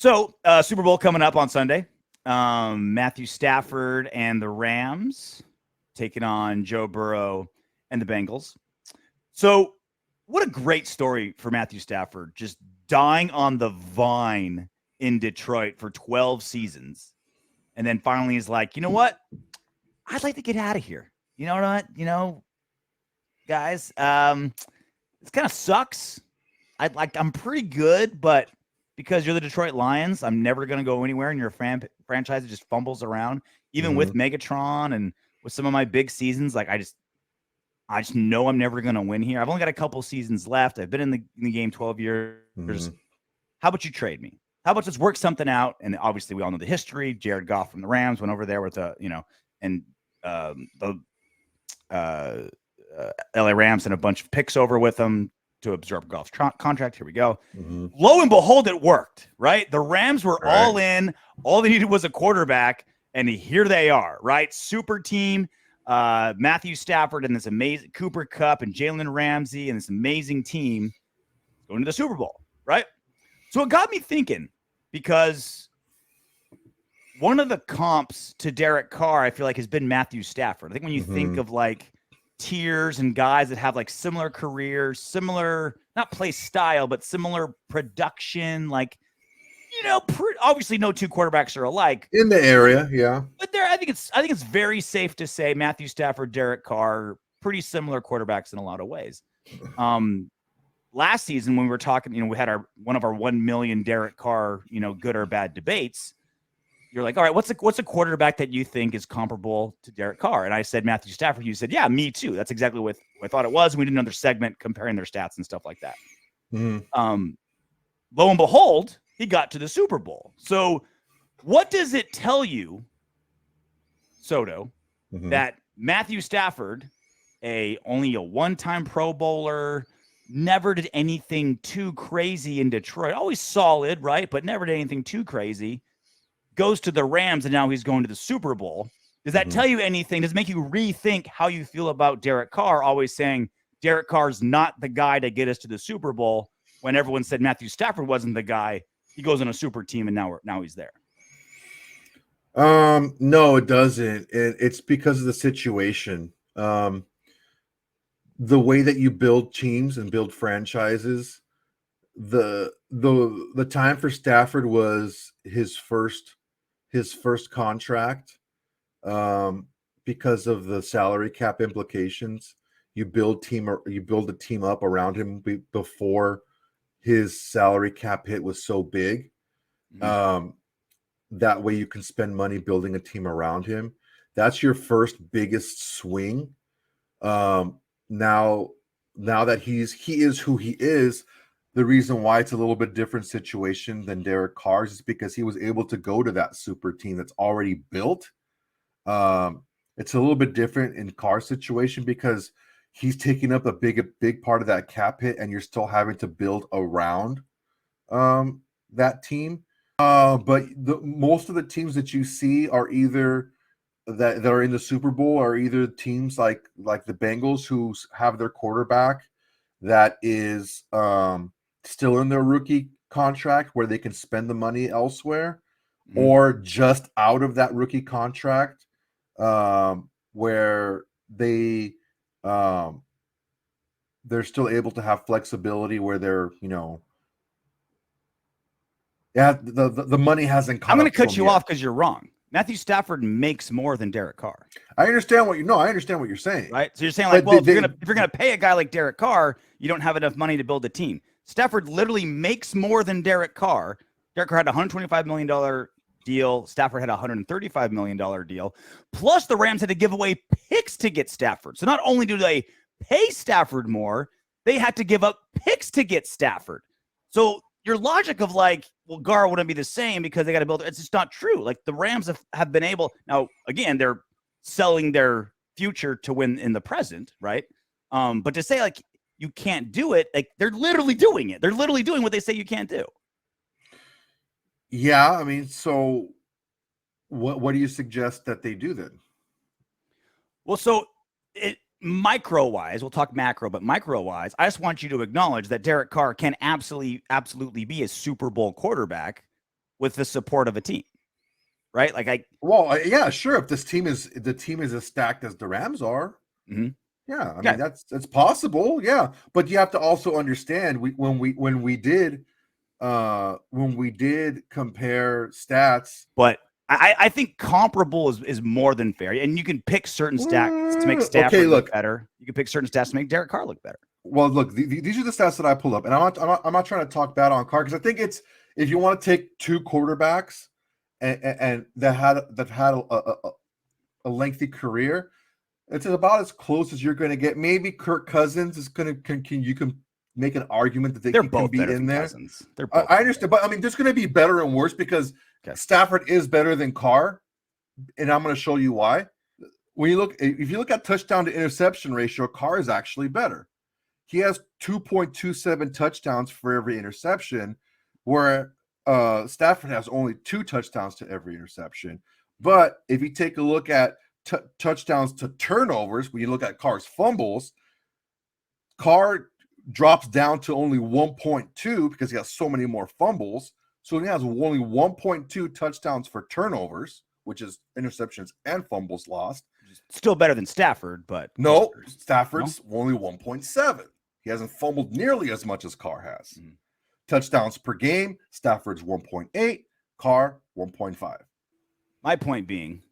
So, Super Bowl coming up on Sunday. Matthew Stafford and the Rams taking on Joe Burrow and the Bengals. So, what a great story for Matthew Stafford, just dying on the vine in Detroit for 12 seasons. And then finally he's like, you know what? I'd like to get out of here. You know what? Guys, it kind of sucks. I'm pretty good, but because you're the Detroit Lions, I'm never going to go anywhere, and your franchise that just fumbles around. Even with Megatron and with some of my big seasons, like I just know I'm never going to win here. I've only got a couple seasons left. I've been in the game 12 years. How about you trade me? How about let's work something out? And obviously, we all know the history. Jared Goff from the Rams went over there with the LA Rams and a bunch of picks over with them to absorb Goff's contract. Here we go. Lo and behold, it worked, right? The Rams were all in. All they needed was a quarterback, and here they are, right? Super team. Matthew Stafford and this amazing Cooper Kupp and Jalen Ramsey and this amazing team going to the Super Bowl, right? So it got me thinking, because one of the comps to Derek Carr, I feel like, has been Matthew Stafford. I think when you think of like tiers and guys that have like similar careers, similar, not play style, but similar production, like, obviously no two quarterbacks are alike in the area. Yeah. But I think it's very safe to say Matthew Stafford, Derek Carr, pretty similar quarterbacks in a lot of ways. Last season when we were talking, we had one of our 1 million Derek Carr, good or bad debates. You're like, all right, what's a quarterback that you think is comparable to Derek Carr? And I said Matthew Stafford. You said, yeah, me too. That's exactly what I thought it was. And we did another segment comparing their stats and stuff like that. Lo and behold, he got to the Super Bowl. So what does it tell you, Soto, that Matthew Stafford, only a one-time Pro Bowler, never did anything too crazy in Detroit, always solid, right? But never did anything too crazy, goes to the Rams, and now he's going to the Super Bowl. Does that tell you anything? Does it make you rethink how you feel about Derek Carr, always saying Derek Carr's not the guy to get us to the Super Bowl, when everyone said Matthew Stafford wasn't the guy? He goes on a super team, and now he's there. No, it doesn't. It's because of the situation. The way that you build teams and build franchises, the time for Stafford was his first contract, because of the salary cap implications. You build a team up around him before his salary cap hit was so big. That way you can spend money building a team around him. That's your first biggest swing. Now that he is who he is, the reason why it's a little bit different situation than Derek Carr's is because he was able to go to that super team that's already built. It's a little bit different in Carr's situation because he's taking up a big part of that cap hit, and you're still having to build around that team. But most of the teams that you see are either that are in the Super Bowl are either teams like the Bengals, who have their quarterback that is still in their rookie contract where they can spend the money elsewhere, or just out of that rookie contract, where they're still able to have flexibility where they're, the money hasn't come. I'm going to cut you off because you're wrong. Matthew Stafford makes more than Derek Carr. I understand what you're saying. Right? So you're saying, like, if you're gonna pay a guy like Derek Carr, you don't have enough money to build a team. Stafford literally makes more than Derek Carr. Derek Carr had a $125 million deal. Stafford had a $135 million deal. Plus, the Rams had to give away picks to get Stafford. So not only do they pay Stafford more, they had to give up picks to get Stafford. So your logic of like, well, Gar wouldn't be the same because they got to build it. It's just not true. Like, the Rams have been able. Now, again, they're selling their future to win in the present, right? But to say like you can't do it, like, they're literally doing it. They're literally doing what they say you can't do. Yeah, I mean, so what do you suggest that they do then? Well, so micro-wise, we'll talk macro, but micro-wise, I just want you to acknowledge that Derek Carr can absolutely be a Super Bowl quarterback with the support of a team, right? Like yeah, sure. If the team is as stacked as the Rams are, yeah, I mean that's possible, yeah. But you have to also understand when we did compare stats, but I think comparable is more than fair, and you can pick certain stats to make Stafford look better. You can pick certain stats to make Derek Carr look better. Well, look, these are the stats that I pull up, and I'm not trying to talk bad on Carr because I think it's, if you want to take two quarterbacks and that had a lengthy career, it's about as close as you're going to get. Maybe Kirk Cousins is going to you can make an argument that they're both can be better in than there. Cousins. They're both I understand, but I mean, there's going to be better and worse because Stafford is better than Carr, and I'm going to show you why. If you look at touchdown to interception ratio, Carr is actually better. He has 2.27 touchdowns for every interception, where Stafford has only 2 touchdowns to every interception. But if you take a look at touchdowns to turnovers, when you look at Carr's fumbles, Carr drops down to only 1.2 because he has so many more fumbles. So he has only 1.2 touchdowns for turnovers, which is interceptions and fumbles lost. Still better than Stafford, but no, Stafford's only 1.7. He hasn't fumbled nearly as much as Carr has. Touchdowns per game, Stafford's 1.8, Carr 1.5. My point being,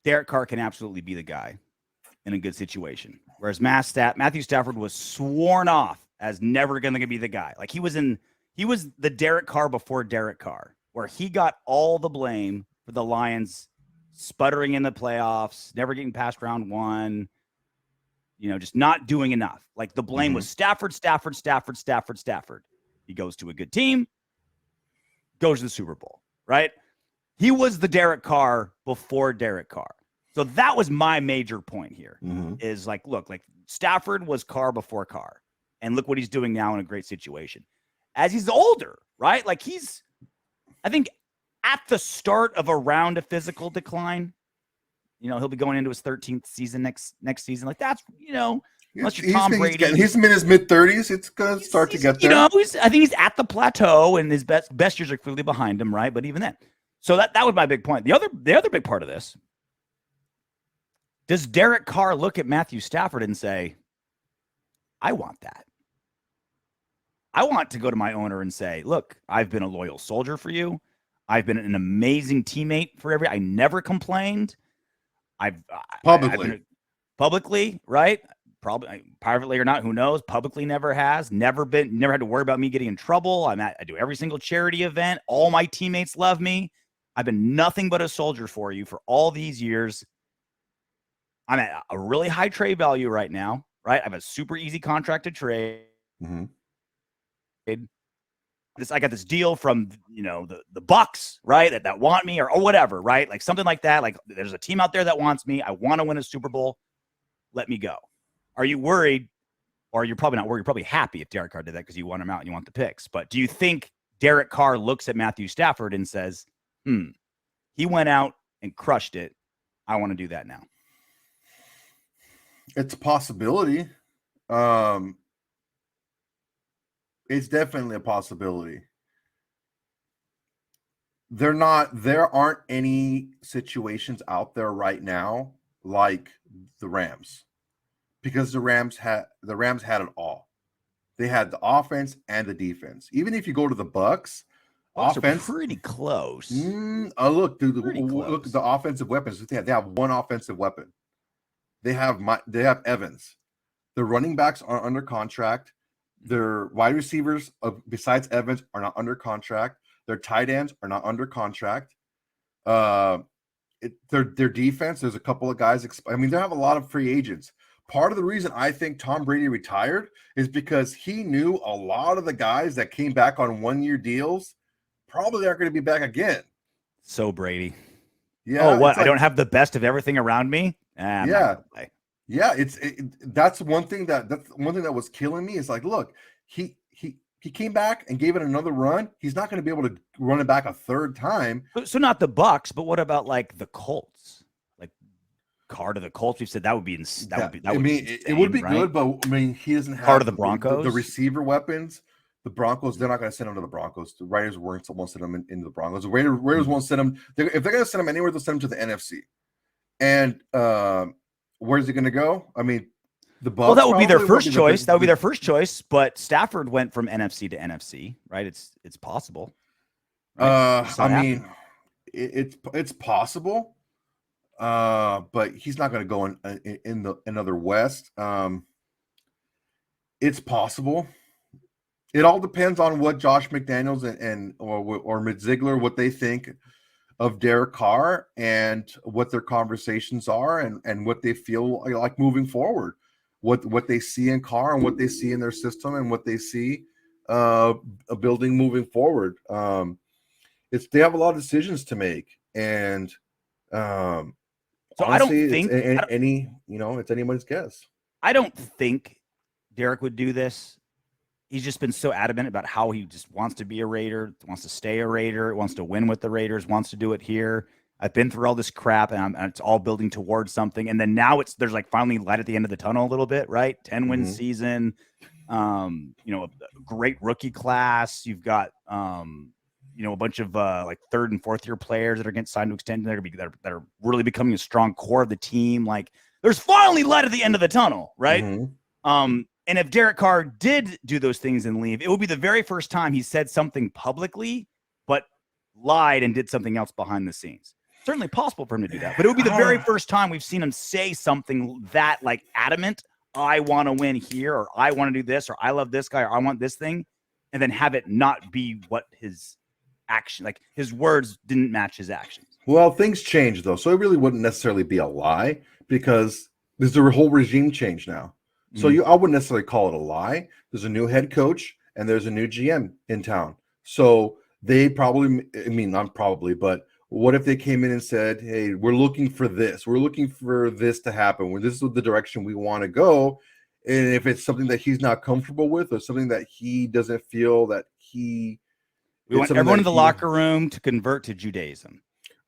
Derek Carr can absolutely be the guy in a good situation. Whereas Matthew Stafford was sworn off as never going to be the guy. Like he was the Derek Carr before Derek Carr, where he got all the blame for the Lions sputtering in the playoffs, never getting past round 1. Just not doing enough. Like the blame was Stafford. He goes to a good team, goes to the Super Bowl, right? He was the Derek Carr before Derek Carr. So that was my major point here is like, look, like Stafford was Carr before Carr, and look what he's doing now in a great situation. As he's older, right? Like I think at the start of a round of physical decline. He'll be going into his 13th season next season. Like that's, unless you're Tom Brady. He's in his mid-30s. It's going to start to get there. I think he's at the plateau, and his best years are clearly behind him, right? But even then. So that was my big point. The other big part of this, does Derek Carr look at Matthew Stafford and say, I want that? I want to go to my owner and say, look, I've been a loyal soldier for you. I've been an amazing teammate for I never complained. Publicly, right? Probably privately or not, who knows? Publicly never has. Never had to worry about me getting in trouble. I do every single charity event. All my teammates love me. I've been nothing but a soldier for you for all these years. I'm at a really high trade value right now, right? I have a super easy contract to trade. I got this deal from the Bucks, right? That want me or whatever, right? Like something like that. Like there's a team out there that wants me. I want to win a Super Bowl. Let me go. Are you worried? Or you're probably not worried. You're probably happy if Derek Carr did that because you want him out and you want the picks. But do you think Derek Carr looks at Matthew Stafford and says, he went out and crushed it. I want to do that now? It's a possibility. It's definitely a possibility. There aren't any situations out there right now like the Rams, because the Rams had it all. They had the offense and the defense. Even if you go to the Bucks offense, are pretty close. Look at the offensive weapons. They have one offensive weapon. They have Evans. The running backs are under contract. Their wide receivers, besides Evans, are not under contract. Their tight ends are not under contract. Their defense, there's a couple of guys. They have a lot of free agents. Part of the reason I think Tom Brady retired is because he knew a lot of the guys that came back on one-year deals probably aren't going to be back again. So Brady. Yeah. Oh, what? I don't have the best of everything around me? Yeah. Yeah, that's one thing that was killing me. Is like, look, he came back and gave it another run. He's not going to be able to run it back a third time. So not the Bucks, but what about like the Colts? Like Carr to the Colts, we've said that would be insane, it would be right? good, but he doesn't have part of the Broncos, the receiver weapons The Broncos, they're not going to send him to the Broncos. The Raiders won't send him into the Broncos. The Raiders won't send him. If they're going to send him anywhere, they'll send him to the NFC. And where's he going to go? I mean, the Bucs. Well, that would be their first choice. That would be their first choice. But Stafford went from NFC to NFC, right? It's possible. Right? I mean, it's possible. But he's not going to go in another West. It's possible. It all depends on what Josh McDaniels or Mitch Ziegler, what they think of Derek Carr and what their conversations are and what they feel like moving forward, what they see in Carr and what they see in their system and what they see a building moving forward. They have a lot of decisions to make, and so honestly, I don't think it's anyone's guess. I don't think Derek would do this. He's just been so adamant about how he just wants to be a Raider, wants to stay a Raider, wants to win with the Raiders, wants to do it here. I've been through all this crap, and it's all building towards something. And then now there's like finally light at the end of the tunnel a little bit, right? 10-win season, a great rookie class. You've got, a bunch of like third and fourth year players that are getting signed to extend. That are really becoming a strong core of the team. Like there's finally light at the end of the tunnel, right? Mm-hmm. And if Derek Carr did do those things and leave, it would be the very first time he said something publicly, but lied and did something else behind the scenes. Certainly possible for him to do that, but it would be the very first time we've seen him say something that like adamant, I want to win here, or I want to do this, or I love this guy, or I want this thing, and then have it not be what his action, like his words didn't match his actions. Well, things change though, so it really wouldn't necessarily be a lie because there's a whole regime change now. So I wouldn't necessarily call it a lie. There's a new head coach and there's a new GM in town. So they probably, not probably, but what if they came in and said, hey, we're looking for this. We're looking for this to happen. This is the direction we want to go. And if it's something that he's not comfortable with or something that he doesn't feel that we want everyone in the locker room to convert to Judaism.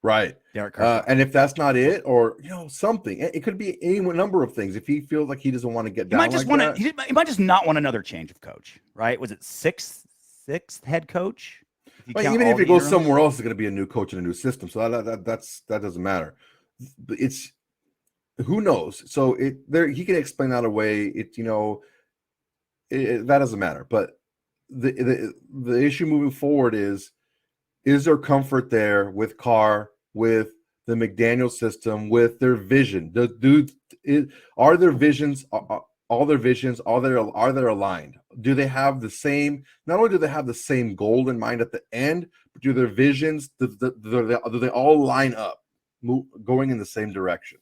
Right. Derek Carr. And if that's not it, or something, it could be any number of things. If he feels like he doesn't want to get down, he might just not want another change of coach, right? Was it sixth head coach? Even if he goes somewhere else, it's going to be a new coach and a new system. So that doesn't matter. It's who knows. So he can explain that away. That doesn't matter. But the issue moving forward is there comfort there with Carr, with the McDaniel system, with their vision? Are their visions all their visions are they aligned? Do they have the same? Not only do they have the same goal in mind at the end, but do their visions do they all line up, going in the same direction?